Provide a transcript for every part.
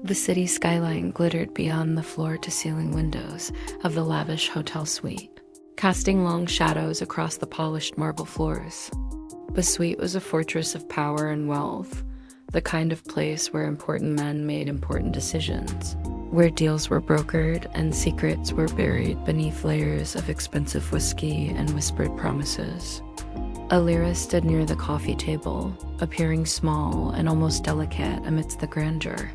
The city skyline glittered beyond the floor-to-ceiling windows of the lavish hotel suite, casting long shadows across the polished marble floors. The suite was a fortress of power and wealth, the kind of place where important men made important decisions, where deals were brokered and secrets were buried beneath layers of expensive whiskey and whispered promises. Alira stood near the coffee table, appearing small and almost delicate amidst the grandeur.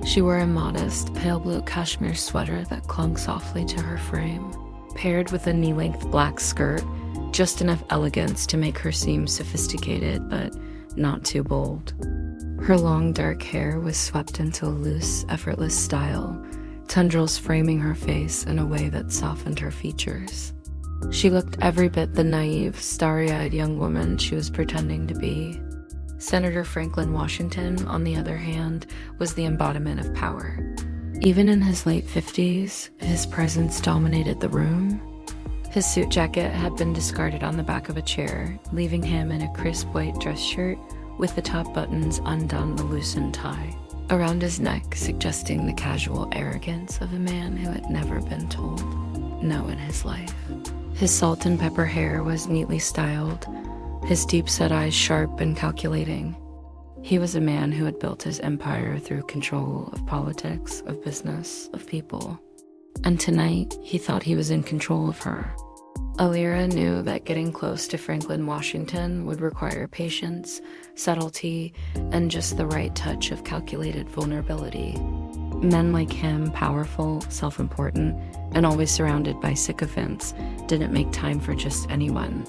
She wore a modest, pale blue cashmere sweater that clung softly to her frame, paired with a knee-length black skirt, just enough elegance to make her seem sophisticated but not too bold. Her long dark hair was swept into a loose, effortless style, tendrils framing her face in a way that softened her features. She looked every bit the naive, starry-eyed young woman she was pretending to be. Senator Franklin Washington, on the other hand, was the embodiment of power. Even in his late 50s, his presence dominated the room. His suit jacket had been discarded on the back of a chair, leaving him in a crisp white dress shirt with the top buttons undone and a loosened tie around his neck, suggesting the casual arrogance of a man who had never been told no in his life. His salt and pepper hair was neatly styled, his deep-set eyes sharp and calculating. He was a man who had built his empire through control of politics, of business, of people. And tonight, he thought he was in control of her. Alira knew that getting close to Franklin Washington would require patience, subtlety, and just the right touch of calculated vulnerability. Men like him, powerful, self-important, and always surrounded by sycophants, didn't make time for just anyone.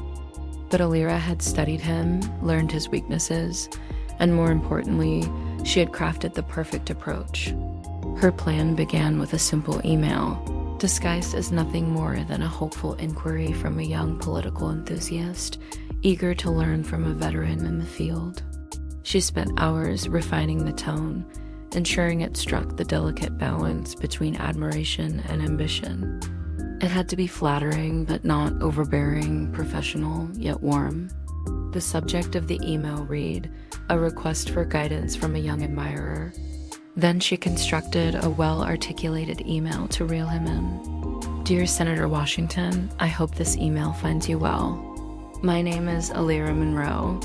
But Alira had studied him, learned his weaknesses, and more importantly, she had crafted the perfect approach. Her plan began with a simple email, disguised as nothing more than a hopeful inquiry from a young political enthusiast, eager to learn from a veteran in the field. She spent hours refining the tone, ensuring it struck the delicate balance between admiration and ambition. It had to be flattering but not overbearing, professional yet warm. The subject of the email read, "A request for guidance from a young admirer." Then she constructed a well-articulated email to reel him in. "Dear Senator Washington, I hope this email finds you well. My name is Alira Monroe,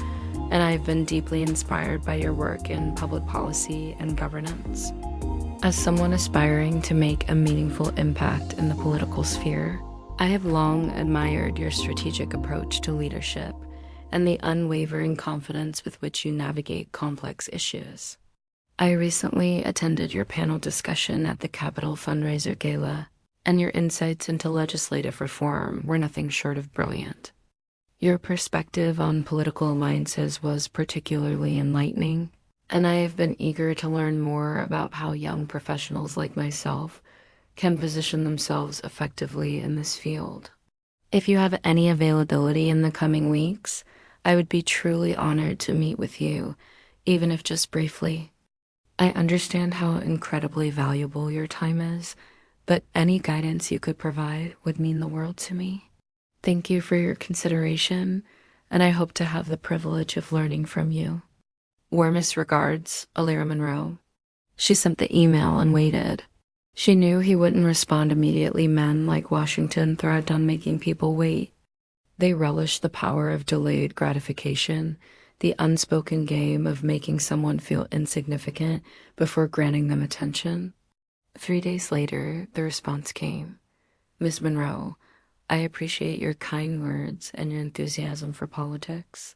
and I have been deeply inspired by your work in public policy and governance. As someone aspiring to make a meaningful impact in the political sphere, I have long admired your strategic approach to leadership and the unwavering confidence with which you navigate complex issues. I recently attended your panel discussion at the Capitol Fundraiser Gala, and your insights into legislative reform were nothing short of brilliant. Your perspective on political alliances was particularly enlightening, and I have been eager to learn more about how young professionals like myself can position themselves effectively in this field. If you have any availability in the coming weeks, I would be truly honored to meet with you, even if just briefly. I understand how incredibly valuable your time is, but any guidance you could provide would mean the world to me. Thank you for your consideration, and I hope to have the privilege of learning from you. Warmest regards, Alira Monroe." She sent the email and waited. She knew he wouldn't respond immediately. Men like Washington thrived on making people wait. They relished the power of delayed gratification, the unspoken game of making someone feel insignificant before granting them attention. 3 days later, the response came. "Ms. Monroe, I appreciate your kind words and your enthusiasm for politics.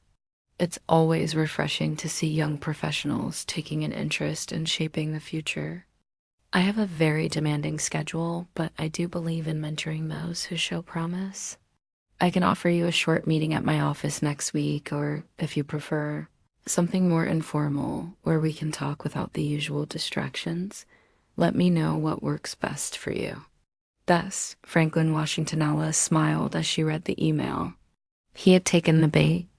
It's always refreshing to see young professionals taking an interest in shaping the future. I have a very demanding schedule, but I do believe in mentoring those who show promise. I can offer you a short meeting at my office next week, or, if you prefer, something more informal where we can talk without the usual distractions. Let me know what works best for you." Thus, Franklin Washingtonella smiled as she read the email. He had taken the bait.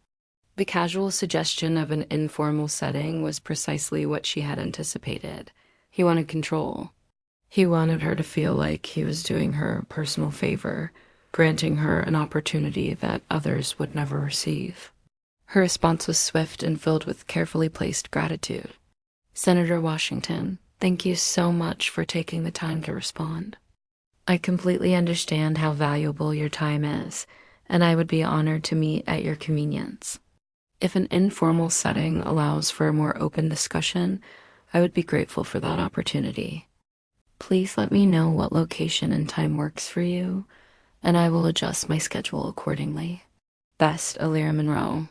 The casual suggestion of an informal setting was precisely what she had anticipated. He wanted control. He wanted her to feel like he was doing her a personal favor, granting her an opportunity that others would never receive. Her response was swift and filled with carefully placed gratitude. "Senator Washington, Thank you so much for taking the time to respond. I completely understand how valuable your time is, and I would be honored to meet at your convenience. If an informal setting allows for a more open discussion, I would be grateful for that opportunity. Please let me know what location and time works for you, and I will adjust my schedule accordingly. Best, Alira Monroe.